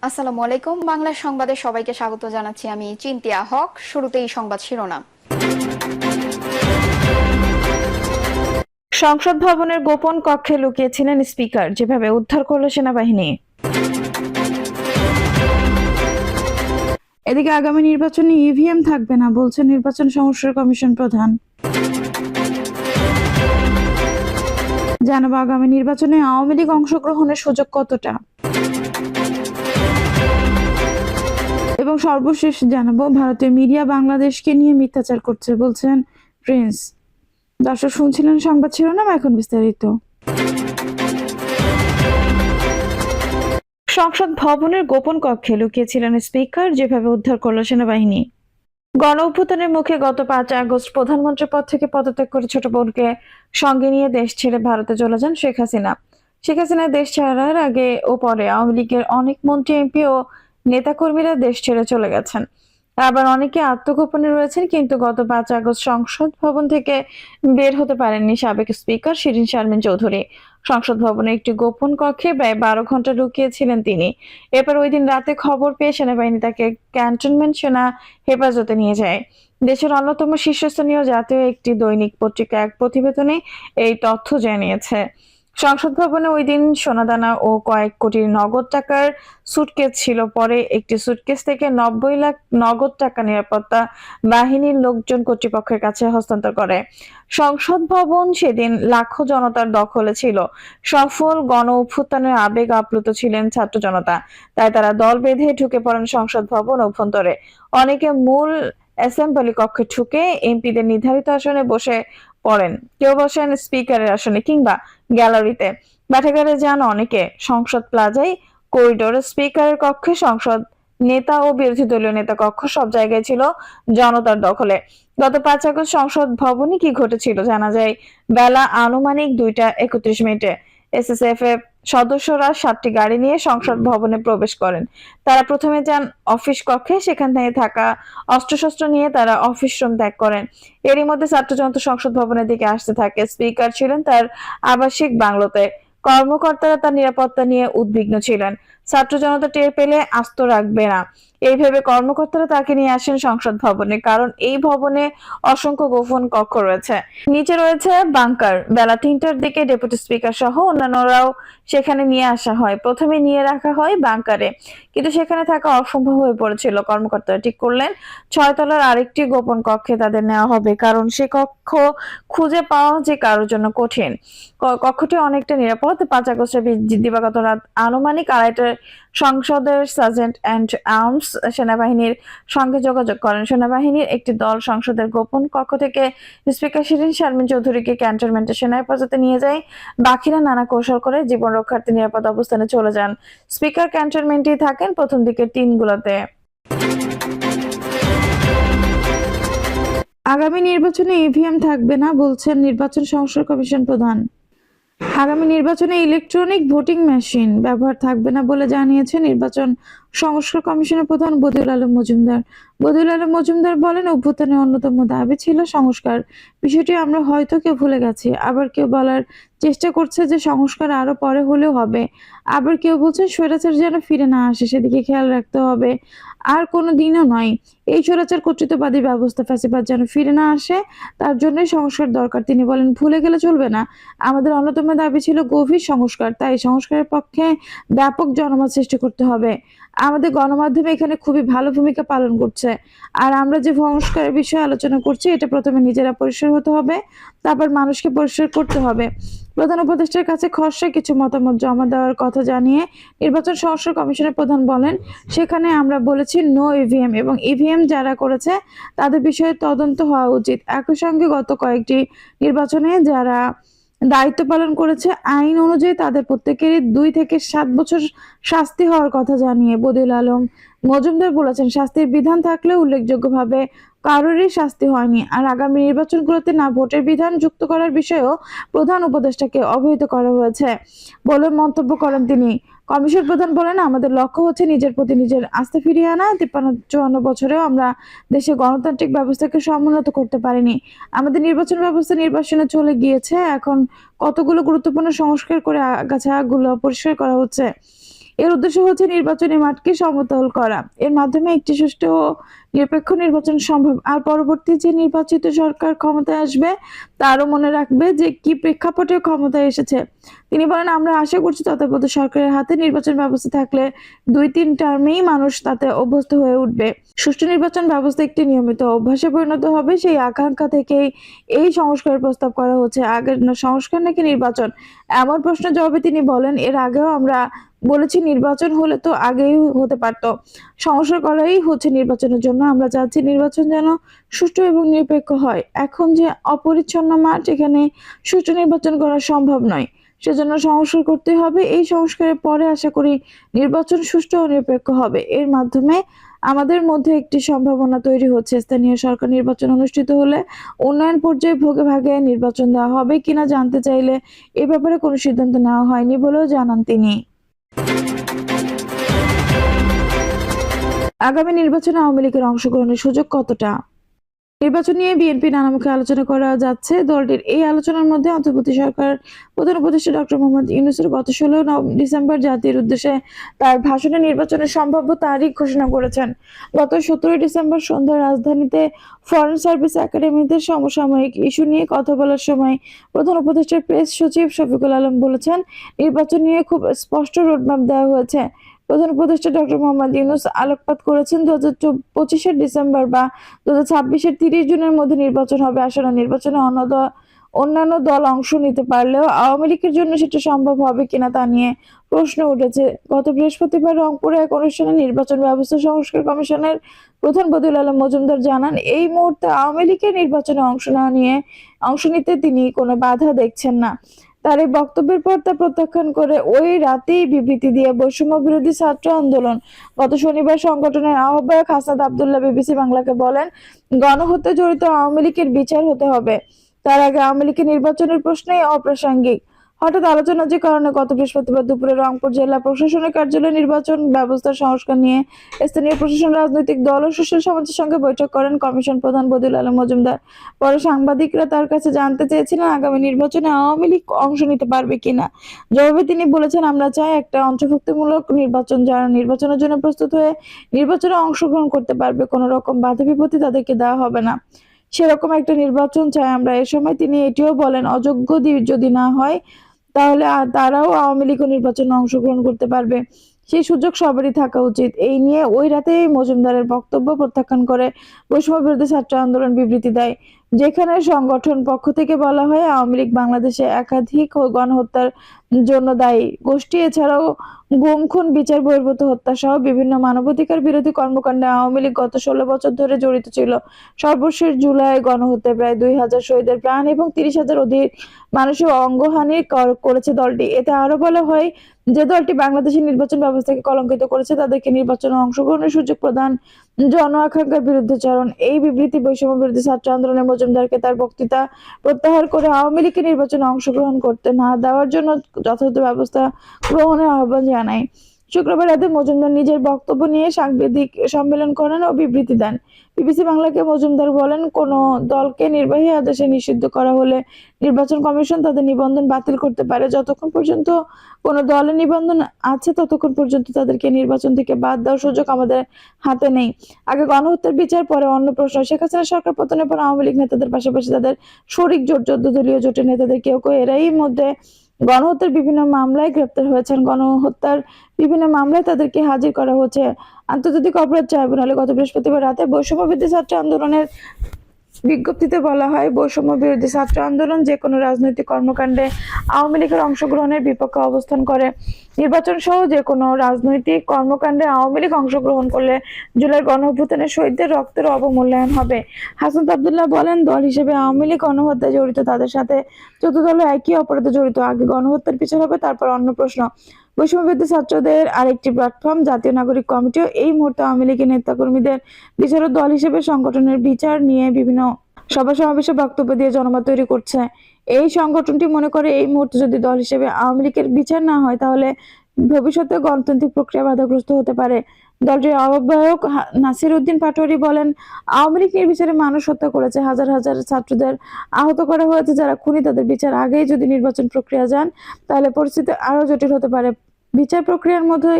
আসসালামু আলাইকুম। বাংলা সংবাদে সবাইকে স্বাগত জানাচ্ছি। আমি চিন্তিয়া হক। শুরুতেই সংবাদ শিরোনাম। সংসদ ভবনের গোপন কক্ষে লুকিয়েছিলেন স্পিকার, যেভাবে উদ্ধার করল সেনাবাহিনী। এদিকে আগামী নির্বাচনে ইভিএম থাকবে না বলছেন নির্বাচন সংস্কার কমিশন প্রধান। জানাবো আগামী নির্বাচনে আওয়ামী লীগ অংশগ্রহণের সুযোগ কতটা, এবং সর্বশেষ জানাবো ভারতীয় মিডিয়া বাংলাদেশকে নিয়ে মিথ্যাচার করছে বলছেন প্রিন্স। দর্শক শুনছিলেন সংবাদ শিরোনাম, এখন বিস্তারিত। সংসদ ভবনের গোপন কক্ষে লুকিয়েছিলেন স্পিকার, যেভাবে উদ্ধার করল সেনাবাহিনী। গণ অভ্যুত্থানের মুখে গত 5 আগস্ট প্রধানমন্ত্রী পদ থেকে পদত্যাগ করে ছোট বোনকে সঙ্গে নিয়ে দেশ ছেড়ে ভারতে চলে যান শেখ হাসিনা। শেখ হাসিনা দেশ ছাড়ার আগে ও পরে আওয়ামী লীগের অনেক মন্ত্রী, এমপি ও নেতাকর্মীরা দেশ ছেড়ে চলে গেছেন। আবার অনেকে আত্মগোপনে রয়েছেন, কিন্তু গত 5 আগস্ট সংসদ ভবন থেকে বের হতে পারেননি সাবেক স্পিকার শিরীন শারমিন চৌধুরী। সংসদ ভবনে একটি গোপন কক্ষে প্রায় 12 ঘন্টা লুকিয়েছিলেন তিনি। এরপর ওই দিন রাতে খবর পেয়ে সেনাবাহিনী তাকে ক্যান্টনমেন্ট সেনা হেফাজতে নিয়ে যায়। দেশের অন্যতম শীর্ষস্থানীয় জাতীয় একটি দৈনিক পত্রিকা এক প্রতিবেদনে এই তথ্য জানিয়েছে। সংসদ ভবনে ওই দিন সোনাদানা ও কয়েক কোটি নগদ টাকার সুটকেস ছিল। পরে একটি সুটকেস থেকে 90 লাখ নগদ টাকা নিরাপত্তা বাহিনীর লোকজন কর্তৃপক্ষের কাছে হস্তান্তর করে। সংসদ ভবন সেদিন লাখো জনতার দখলে ছিল। সফল গণ অভ্যুত্থানের আবেগ আপ্লুত ছিলেন ছাত্র জনতা, তাই তারা দল বেঁধে ঢুকে পড়েন সংসদ ভবন অভ্যন্তরে। অনেকে মূল অ্যাসেম্বলি কক্ষে ঢুকে এমপিদের নির্ধারিত আসনে বসে পড়েন, কেউ বসেন স্পিকারের আসনে কিংবা গ্যালারিতে। ব্যাটাগারে যান অনেকে। সংসদ প্লাজায়, করিডোরে, স্পিকারের কক্ষে, সংসদ নেতা ও বিরোধী দলীয় নেতা কক্ষ, সব জায়গায় ছিল জনতার দখলে। গত 5 আগস্ট সংসদ ভবনে কি ঘটেছিল জানা যায় বেলা আনুমানিক 2টা 31 মিনিটে। এসএসএফ এর সদস্যরা 7টি গাড়ি নিয়ে সংসদ ভবনে প্রবেশ করেন। তারা প্রথমে যান অফিস কক্ষে, সেখান থেকে থাকা অস্ত্রশস্ত্র নিয়ে তারা অফিস রুম ত্যাগ করেন। এরই মধ্যে ছাত্র জনতা সংসদ ভবনের দিকে আসতে থাকে। স্পিকার ছিলেন তার আবাসিক বাংলোতে। কর্মকর্তারা তার নিরাপত্তা নিয়ে উদ্বিগ্ন ছিলেন। ছাত্র জনতা টের পেলে আস্ত রাখবে না, এই ভেবে কর্মকর্তারা তাকে নিয়ে আসেন সংসদ ভবনে, কারণ এই ভবনে অসংখ্য গোপন কক্ষ রয়েছে। নিচে রয়েছে বাংকার। বেলা 3টার দিকে ডেপুটি স্পিকার সহ অন্যান্যরাও সেখানে নিয়ে আসা হয়। প্রথমে নিয়ে রাখা হয় বাংকারে, কিন্তু সেখানে থাকা অসম্ভব হয়ে পড়েছিল। কর্মকর্তারা ঠিক করলেন 6 তলার আরেকটি গোপন কক্ষে তাদের নেওয়া হবে, কারণ সে কক্ষ খুঁজে পাওয়া যে কারোর জন্য কঠিন। কক্ষটি অনেকটা নিরাপদ। 5 আগস্টের দিবাগত রাত আনুমানিক 2:30টায় সংসদের সার্জেন্ট অ্যান্ড আর্মস সেনাবাহিনীর সঙ্গে যোগাযোগ করেন। সেনাবাহিনীর একটি দল সংসদের গোপন কক্ষ থেকে স্পিকার শিরীন শারমিন চৌধুরীকে ক্যান্টনমেন্টে সেনা হেফাজতে নিয়ে যায়। বাকিরা নানা কৌশল করে জীবন রক্ষার্থে নিরাপদ অবস্থানে চলে যান। স্পিকার ক্যান্টনমেন্টেই থাকেন প্রথম দিকের 3গুলোতে। আগামী নির্বাচনে ইভিএম থাকবে না বলছেন নির্বাচন সংস্কার কমিশন প্রধান। আগামী নির্বাচনে ইলেকট্রনিক ভোটিং মেশিন ব্যবহার থাকবে না বলে জানিয়েছে নির্বাচন সংস্কার কমিশনের প্রধান বদিউল আলম মজুমদার। বদিউল আলম মজুমদার বলেন, অভ্যুত্থানের অন্যতম দাবি ছিল সংস্কার। বিষয়টি আমরা হয়তো কেউ ভুলে গেছি, আবার কেউ বলার চেষ্টা করছে যে সংস্কার আরো পরে হলেও হবে। আবার কেউ বলছে স্বৈরাচার যেন ফিরে না আসে, সেদিকে খেয়াল রাখতে হবে। আর কোনো দিনও নয়, এই স্বৈরাচার কর্তৃত্ববাদী ব্যবস্থা ফ্যাসিবাদ যেন ফিরে না আসে, তার জন্যই সংস্কার দরকার। তিনি বলেন, ভুলে গেলে চলবে না। আমাদের অন্যতম দাবি ছিল গভীর সংস্কার, তাই সংস্কারের পক্ষে ব্যাপক জনমত সৃষ্টি করতে হবে। আমাদের গণমাধ্যমে এখানে খুবই ভালো ভূমিকা পালন করছে। আর আমরা যে সংস্কারের বিষয়ে আলোচনা করছি, এটা প্রথমে নিজেরা পরিষ্কার হতে হবে, তারপর মানুষকে পরিষ্কার করতে হবে। প্রধান উপদেষ্টার কাছে খসড়া কিছু মতামত জমা দেওয়ার কথা জানিয়ে নির্বাচন সংস্কার কমিশনের প্রধান বলেন, সেখানে আমরা বলেছি নো ইভিএম, এবং ইভিএম যারা করেছে তাদের বিষয়ে তদন্ত হওয়া উচিত। একই সঙ্গে গত কয়েকটি নির্বাচনে যারা দায়িত্ব পালন করেছে আইন অনুযায়ী তাদের প্রত্যেকেরই 2 থেকে 7 বছর শাস্তি হওয়ার কথা জানিয়ে বদিউল আলম মজুমদার বলেছেন, শাস্তির বিধান থাকলেও উল্লেখযোগ্যভাবে কারোরই শাস্তি হয়নি। আর আগামী নির্বাচনগুলোতে না ভোটের বিধান যুক্ত করার বিষয়েও প্রধান উপদেষ্টাকে অবহিত করা হয়েছে বলে মন্তব্য করেন তিনি। কমিশন প্রধান বলেন, আমাদের লক্ষ্য হচ্ছে নিজের প্রতি নিজের আস্থা ফিরিয়ে আনা। 53-54 বছরেও আমরা দেশে গণতান্ত্রিক ব্যবস্থাকে সমুন্নত করতে পারিনি। আমাদের নির্বাচন ব্যবস্থা নির্বাচনে চলে গিয়েছে, এখন কতগুলো গুরুত্বপূর্ণ সংস্কার করে আগাছাগুলো পরিষ্কার করা হচ্ছে। এর উদ্দেশ্য হচ্ছে নির্বাচনী মাঠকে সমতল করা। এর মাধ্যমে একটি সুষ্ঠু ও নিরপেক্ষ নির্বাচন সম্ভব। আর পরবর্তী যে নির্বাচিত সরকার ক্ষমতায় আসবে তারও মনে রাখবে যে কি প্রেক্ষাপটে ক্ষমতায় এসেছে। তিনি বলেন, আমরা আশা করছি তত্ত্বাবধায়ক সরকারের হাতে নির্বাচন ব্যবস্থা থাকলে 2-3 টার্মেই মানুষ তাতে অভ্যস্ত হয়ে উঠবে। সুষ্ঠু নির্বাচন ব্যবস্থা একটি নিয়মিত অভ্যাসে পরিণত হবে, সেই আকাঙ্ক্ষা থেকেই এই সংস্কারের প্রস্তাব করা হচ্ছে। আগের সংস্কার নাকি নির্বাচন, এমন প্রশ্নের জবাবে তিনি বলেন, এর আগেও আমরা বলেছি নির্বাচন হলে তো আগেই হতে পারতো। সংস্কার করাই হচ্ছে নির্বাচনের জন্য। আমরা চাচ্ছি নির্বাচন যেন সুষ্ঠু এবং নিরপেক্ষ হয়। এখন যে অপরিচ্ছন্ন মাঠ, এখানে সুষ্ঠু নির্বাচন করা সম্ভব নয়। সেজন্য সংস্কার করতে হবে। এই সংস্কারের পরে আশা করি নির্বাচন সুষ্ঠু ও নিরপেক্ষ হবে। এর মাধ্যমে আমাদের মধ্যে একটি সম্ভাবনা তৈরি হচ্ছে। স্থানীয় সরকার নির্বাচন অনুষ্ঠিত হলে উন্নয়ন পর্যায়ে ভোগে ভাগে নির্বাচন দেওয়া হবে কিনা জানতে চাইলে এ ব্যাপারে কোনো সিদ্ধান্ত নেওয়া হয়নি বলেও জানান তিনি। আগামী নির্বাচনে আওয়ামী লীগের অংশগ্রহণের সুযোগ কতটা? নির্বাচন নিয়ে বিএনপি নানামুখী আলোচনা করা যাচ্ছে। দলটির এই আলোচনার মধ্যে অন্তর্বর্তী সরকার প্রধান উপদেষ্টা ডক্টর মোহাম্মদ ইউনূসের গত 16 ডিসেম্বর জাতির উদ্দেশ্যে তার ভাষণে নির্বাচনের সম্ভাব্য তারিখ ঘোষণা করেছেন। গত 17 ডিসেম্বর সন্ধ্যায় রাজধানীতে ফরেন সার্ভিস একাডেমিতে সমসাময়িক ইস্যু নিয়ে কথা বলার সময় প্রধান উপদেষ্টার প্রেস সচিব শফিকুল আলম বলেছেন, নির্বাচন নিয়ে খুব স্পষ্ট রোডম্যাপ দেওয়া হয়েছে। প্রধান উপদেষ্টা ডক্টর মোহাম্মদ ইউনূস আলোকপাত করেছেন 2025 ডিসেম্বর বা 2026 30 জুনের মধ্যে নির্বাচন হবে। আসন্ন নির্বাচনে অন্যান্য দল অংশ নিতে পারলেও আওয়ামী লীগের জন্য সেটা সম্ভব হবে কিনা তা নিয়ে প্রশ্ন উঠেছে। গত বৃহস্পতিবার রংপুরে এক অনুষ্ঠানে নির্বাচন ব্যবস্থা সংস্কার কমিশনের প্রধান বদিউল আলম মজুমদার জানান, এই মুহূর্তে আওয়ামী লীগের নির্বাচনে অংশ নিতে তিনি কোনো বাধা দেখছেন না। তার এই বক্তব্যের পর তা প্রত্যাখ্যান করে ওই রাতেই বিবৃতি দিয়ে বৈষম্য বিরোধী ছাত্র আন্দোলন গত শনিবার সংগঠনের আহ্বায়ক হাসনাত আব্দুল্লাহ বিবিসি বাংলাকে বলেন, গণহত্যায় জড়িত আওয়ামী লীগের বিচার হতে হবে। তার আগে আওয়ামী লীগের নির্বাচনের প্রশ্নই অপ্রাসঙ্গিক। হঠাৎ আলোচনার যে কারণে গত বৃহস্পতিবার দুপুরে রংপুর জেলা প্রশাসনের কার্যালয়ে নির্বাচন ব্যবস্থার সংস্কার নিয়ে স্থানীয় প্রশাসন, রাজনৈতিক দল ও সুশীল সমাজের সঙ্গে বৈঠক করেন কমিশন প্রধান বদিউল আলম মজুমদার। পরে সাংবাদিকরা তার কাছে জানতে চেয়েছিলেন আগামী নির্বাচনে আওয়ামী লীগ অংশ নিতে পারবে কিনা। জবাবে তিনি বলেছেন, আমরা চাই একটা অন্তর্ভুক্তিমূলক নির্বাচন, যারা নির্বাচনের জন্য প্রস্তুত হয়ে নির্বাচনে অংশগ্রহণ করতে পারবে, কোনো রকম বাধা বিপত্তি তাদেরকে দেওয়া হবে না। সেরকম একটা নির্বাচন চাই আমরা। এ সময় তিনি এটিও বলেন, অযোগ্য যদি না হয় তাহলে তারাও আওয়ামী লীগ নির্বাচনে অংশগ্রহণ করতে পারবে, সেই সুযোগ সবারই থাকা উচিত। এই নিয়ে ওই রাতেই মজুমদারের বক্তব্য প্রত্যাখ্যান করে বৈষম্য বিরোধী ছাত্র আন্দোলন বিবৃতি দেয়, যেখানে সংগঠন পক্ষ থেকে বলা হয় আওয়ামী লীগ বাংলাদেশে একাধিক গণহত্যার জন্য দায়ী গোষ্ঠী। এছাড়াও গুম, খুন, বিচার বহির্ভূত হত্যা সহ বিভিন্ন মানবাধিকার বিরোধী কর্মকাণ্ডে আওয়ামী লীগ গত 16 বছর ধরে জড়িত ছিল। সর্বশেষ জুলাই গণহত্যায় প্রায় 2000 শহীদের প্রাণ এবং 30,000 অধিক মানুষের অঙ্গহানি করেছে দলটি। এতে আরো বলা হয়, যে দলটি বাংলাদেশের নির্বাচন ব্যবস্থাকে কলঙ্কিত করেছে তাদেরকে নির্বাচনে অংশগ্রহণের সুযোগ প্রদান জন আকাঙ্ক্ষার বিরুদ্ধাচরণ। এই বিবৃতি বৈষম্য বিরোধী ছাত্র আন্দোলনের মজুমদারকে তার বক্তৃতা প্রত্যাহার করে আওয়ামী লীগের নির্বাচনে অংশগ্রহণ করতে না দেওয়ার জন্য যথাযথ ব্যবস্থা গ্রহণের আহ্বান জানায়। শুক্রবার রাতে মজুমদার নিজের বক্তব্য নিয়ে সাংবাদিক সম্মেলন করেন ও বিবৃতি দেন। বিবিসি বাংলাকে মজুমদার বলেন, কোন দলকে নির্বাহী আদেশে নিষিদ্ধ করা হলে নির্বাচন কমিশন তাদের নিবন্ধন বাতিল করতে পারে। যতক্ষণ পর্যন্ত কোন দলের নিবন্ধন আছে ততক্ষণ পর্যন্ত তাদেরকে নির্বাচন থেকে বাদ দেওয়ার সুযোগ আমাদের হাতে নেই। আগে গণহত্যার বিচার, পরে অন্য প্রশ্ন। শেখ হাসিনা সরকার পতনের পর আওয়ামী লীগ নেতাদের পাশাপাশি তাদের শরিক জোট 14 দলীয় জোটের নেতাদের কেউ কেউ এরাই মধ্যে গণহত্যার বিভিন্ন মামলায় গ্রেপ্তার হয়েছেন। গণহত্যার বিভিন্ন মামলায় তাদেরকে হাজির করা হচ্ছে আন্তর্জাতিক অপরাধ ট্রাইব্যুনালে। গত বৃহস্পতিবার রাতে বৈষম্য বিরোধী ছাত্র আন্দোলনের বিজ্ঞপ্তিতে বলা হয়, বৈষম্য বিরোধী ছাত্র আন্দোলন যে কোনো রাজনৈতিক কর্মকাণ্ডে আওয়ামী লীগের অংশগ্রহণের বিপক্ষে অবস্থান করে। নির্বাচন সহ যে কোনো রাজনৈতিক কর্মকাণ্ডে আওয়ামী লীগ অংশগ্রহণ করলে জুলাই গণঅভ্যুত্থানের শহীদদের রক্তের অবমূল্যায়ন হবে। হাসনাত আব্দুল্লাহ বলেন, দল হিসেবে আওয়ামী লীগ গণহত্যায় জড়িত, তাদের সাথে 14 দল একই অপরাধে জড়িত। আগে গণহত্যার বিচার হবে, তারপর অন্য প্রশ্ন। বৈষম্য বিরোধী ছাত্রদের আরেকটি প্ল্যাটফর্ম জাতীয় নাগরিক কমিটিও এই মুহূর্তে আওয়ামী লীগের নেতাকর্মীদের বিচারক দল হিসেবে সংগঠনের বিচার নিয়ে বিভিন্ন সভা সমাবেশে বক্তব্য দিয়ে জনমত তৈরি করছে। এই সংগঠনটি মনে করে, এই মুহূর্তে যদি দল হিসেবে আওয়ামী লীগের বিচার না হয় তাহলে ভবিষ্যতে গণতান্ত্রিক প্রক্রিয়া বাধাগ্রস্ত হতে পারে। দলটির আহ্বায়ক নাসির উদ্দিন পাটোয়ারি বলেন, আওয়ামী লীগ নির্বিচারে মানুষ হত্যা করেছে, হাজার হাজার ছাত্রদের আহত করা হয়েছে। যারা খুনি তাদের বিচার আগেই যদি নির্বাচন প্রক্রিয়া যান তাহলে পরিস্থিতি আরো জটিল হতে পারে। বিচার প্রক্রিয়ার মধ্যে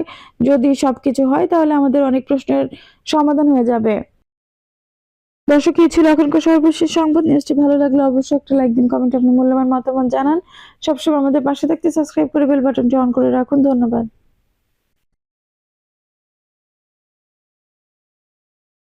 যদি সবকিছু হয় তাহলে আমাদের অনেক প্রশ্নের সমাধান হয়ে যাবে। দর্শক, এই ছিল এখনকার সর্বশেষ সংবাদ। নিউজটি ভালো লাগলে অবশ্যই একটা লাইক দিন, কমেন্ট আপনার মূল্যবান মতামত জানান। সবসময় আমাদের পাশে থাকতে সাবস্ক্রাইব করে বেল বাটনটি অন করে রাখুন। ধন্যবাদ।